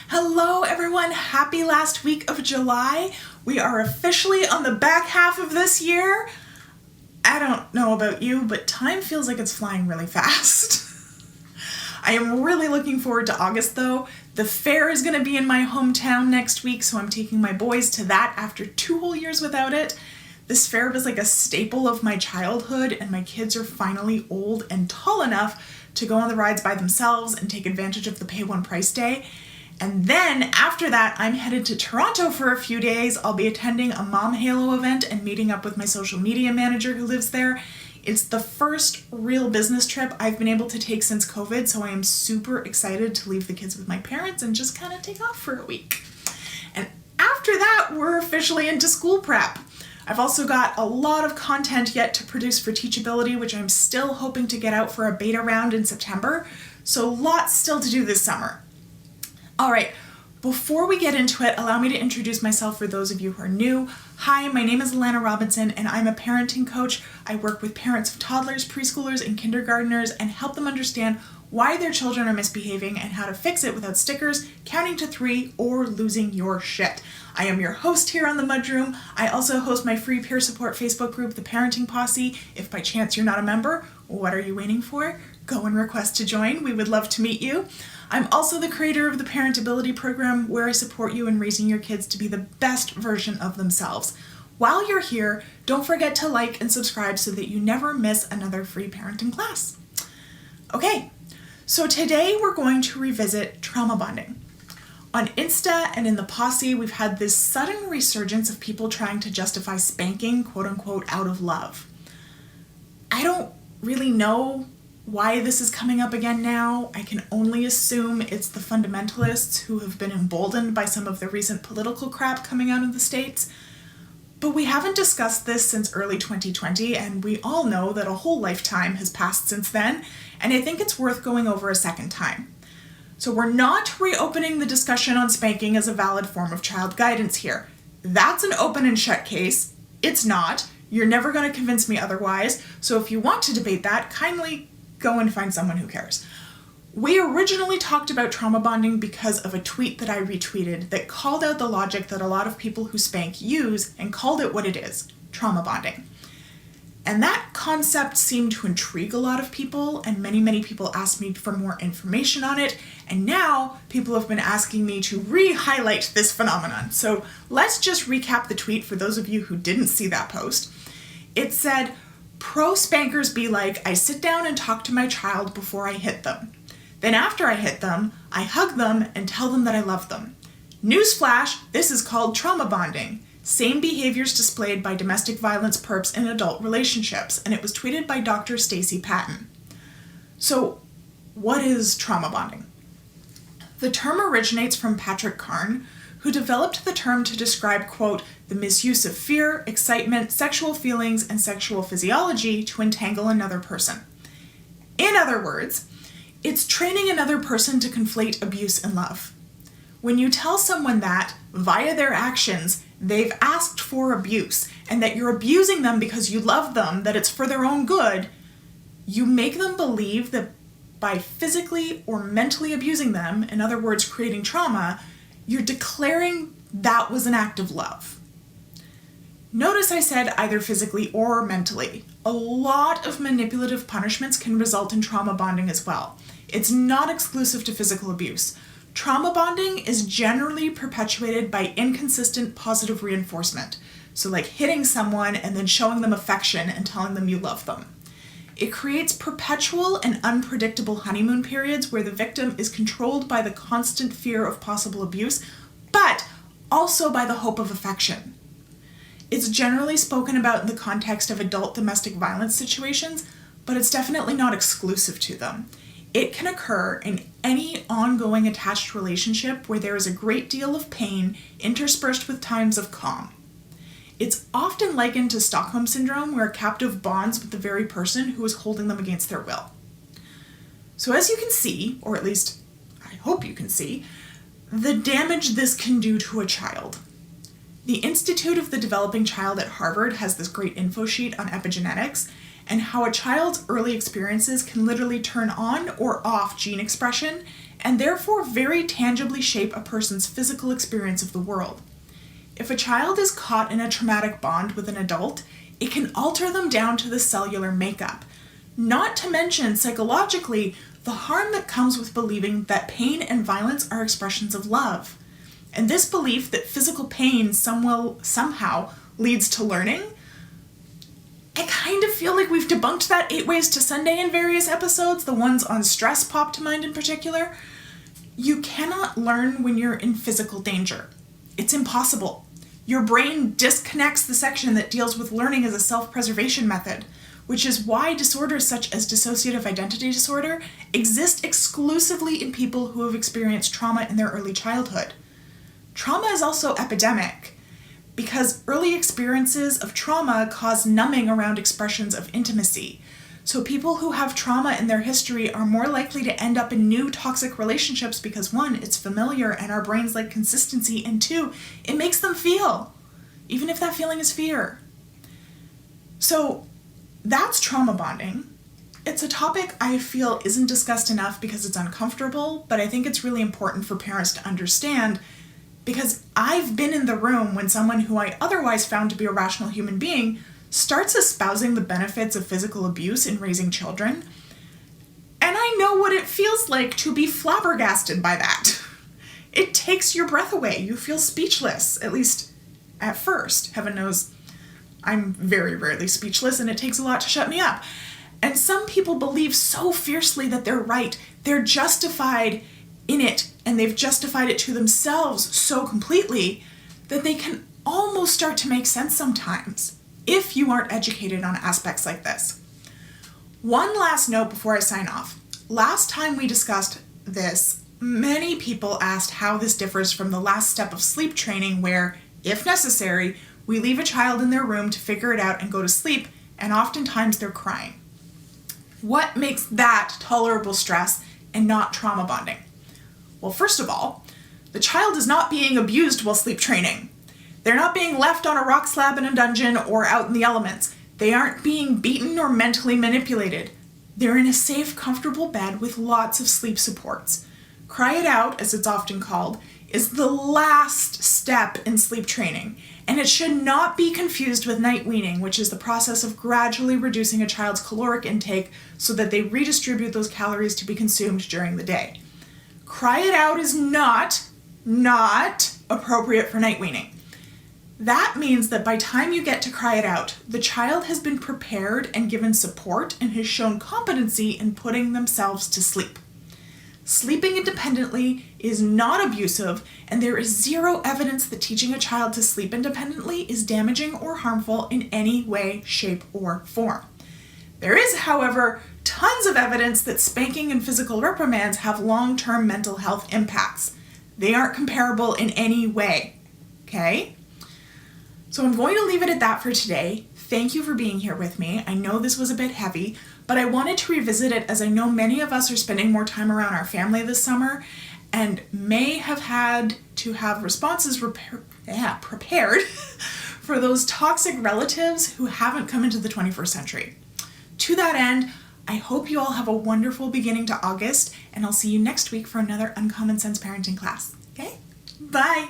Hello everyone, happy last week of July. We are officially on the back half of this year. I don't know about you, but time feels like it's flying really fast. I am really looking forward to August though. The fair is going to be in my hometown next week, so I'm taking my boys to that after 2 whole years without it. This fair was like a staple of my childhood, and my kids are finally old and tall enough to go on the rides by themselves and take advantage of the pay one price day. And then after that, I'm headed to Toronto for a few days. I'll be attending a Mom Halo event and meeting up with my social media manager who lives there. It's the first real business trip I've been able to take since COVID, so I am super excited to leave the kids with my parents and just kind of take off for a week. And after that, we're officially into school prep. I've also got a lot of content yet to produce for Teachability, which I'm still hoping to get out for a beta round in September, so lots still to do this summer. All right, before we get into it, allow me to introduce myself for those of you who are new. Hi, my name is Allana Robinson, and I'm a parenting coach. I work with parents of toddlers, preschoolers, and kindergartners and help them understand why their children are misbehaving and how to fix it without stickers, counting to 3, or losing your shit. I am your host here on the MudRoom. I also host my free peer support Facebook group, The Parenting Posse. If by chance you're not a member, what are you waiting for? Go and request to join. We would love to meet you. I'm also the creator of the Parentability program, where I support you in raising your kids to be the best version of themselves. While you're here, don't forget to like and subscribe so that you never miss another free parenting class. Okay, so today we're going to revisit trauma bonding. On Insta and in the Posse, we've had this sudden resurgence of people trying to justify spanking, quote unquote, out of love. I don't really know why this is coming up again now. I can only assume it's the fundamentalists who have been emboldened by some of the recent political crap coming out of the States. But we haven't discussed this since early 2020, and we all know that a whole lifetime has passed since then, and I think it's worth going over a second time. So we're not reopening the discussion on spanking as a valid form of child guidance here. That's an open and shut case. It's not. You're never going to convince me otherwise, so if you want to debate that, kindly go and find someone who cares. We originally talked about trauma bonding because of a tweet that I retweeted that called out the logic that a lot of people who spank use and called it what it is, trauma bonding. And that concept seemed to intrigue a lot of people, and many people asked me for more information on it, and now people have been asking me to re-highlight this phenomenon. So let's just recap the tweet for those of you who didn't see that post. It said, "Pro spankers be like, I sit down and talk to my child before I hit them. Then after I hit them, I hug them and tell them that I love them. Newsflash, this is called trauma bonding. Same behaviors displayed by domestic violence perps in adult relationships." And it was tweeted by Dr. Stacey Patton. So what is trauma bonding? The term originates from Patrick Carn, who developed the term to describe, quote, the misuse of fear, excitement, sexual feelings, and sexual physiology to entangle another person. In other words, it's training another person to conflate abuse and love. When you tell someone that, via their actions, they've asked for abuse, and that you're abusing them because you love them, that it's for their own good, you make them believe that by physically or mentally abusing them, in other words, creating trauma, you're declaring that was an act of love. Notice I said either physically or mentally. A lot of manipulative punishments can result in trauma bonding as well. It's not exclusive to physical abuse. Trauma bonding is generally perpetuated by inconsistent positive reinforcement. So like hitting someone and then showing them affection and telling them you love them. It creates perpetual and unpredictable honeymoon periods where the victim is controlled by the constant fear of possible abuse, but also by the hope of affection. It's generally spoken about in the context of adult domestic violence situations, but it's definitely not exclusive to them. It can occur in any ongoing attached relationship where there is a great deal of pain interspersed with times of calm. It's often likened to Stockholm Syndrome, where a captive bonds with the very person who is holding them against their will. So as you can see, or at least I hope you can see, the damage this can do to a child. The Institute of the Developing Child at Harvard has this great info sheet on epigenetics and how a child's early experiences can literally turn on or off gene expression and therefore very tangibly shape a person's physical experience of the world. If a child is caught in a traumatic bond with an adult, it can alter them down to the cellular makeup. Not to mention, psychologically, the harm that comes with believing that pain and violence are expressions of love. And this belief that physical pain somehow leads to learning, I kind of feel like we've debunked that 8 Ways to Sunday in various episodes, the ones on stress pop to mind in particular. You cannot learn when you're in physical danger. It's impossible. Your brain disconnects the section that deals with learning as a self-preservation method, which is why disorders such as dissociative identity disorder exist exclusively in people who have experienced trauma in their early childhood. Trauma is also epidemic, because early experiences of trauma cause numbing around expressions of intimacy. So people who have trauma in their history are more likely to end up in new toxic relationships because 1, it's familiar and our brains like consistency, and 2, it makes them feel, even if that feeling is fear. So that's trauma bonding. It's a topic I feel isn't discussed enough because it's uncomfortable, but I think it's really important for parents to understand, because I've been in the room when someone who I otherwise found to be a rational human being starts espousing the benefits of physical abuse in raising children, and I know what it feels like to be flabbergasted by that. It takes your breath away. You feel speechless, at least at first. Heaven knows I'm very rarely speechless, and it takes a lot to shut me up. And some people believe so fiercely that they're right, they're justified in it, and they've justified it to themselves so completely that they can almost start to make sense sometimes, if you aren't educated on aspects like this. One last note before I sign off. Last time we discussed this, many people asked how this differs from the last step of sleep training where, if necessary, we leave a child in their room to figure it out and go to sleep, and oftentimes they're crying. What makes that tolerable stress and not trauma bonding? Well, first of all, the child is not being abused while sleep training. They're not being left on a rock slab in a dungeon or out in the elements. They aren't being beaten or mentally manipulated. They're in a safe, comfortable bed with lots of sleep supports. Cry it out, as it's often called, is the last step in sleep training, and it should not be confused with night weaning, which is the process of gradually reducing a child's caloric intake so that they redistribute those calories to be consumed during the day. Cry it out is not appropriate for night weaning. That means that by time you get to cry it out, the child has been prepared and given support and has shown competency in putting themselves to sleep. Sleeping independently is not abusive, and there is zero evidence that teaching a child to sleep independently is damaging or harmful in any way, shape, or form. There is, however, tons of evidence that spanking and physical reprimands have long-term mental health impacts. They aren't comparable in any way, okay? So I'm going to leave it at that for today. Thank you for being here with me. I know this was a bit heavy, but I wanted to revisit it as I know many of us are spending more time around our family this summer and may have had to have responses prepared for those toxic relatives who haven't come into the 21st century. To that end, I hope you all have a wonderful beginning to August, and I'll see you next week for another Uncommon Sense Parenting class. Okay? Bye!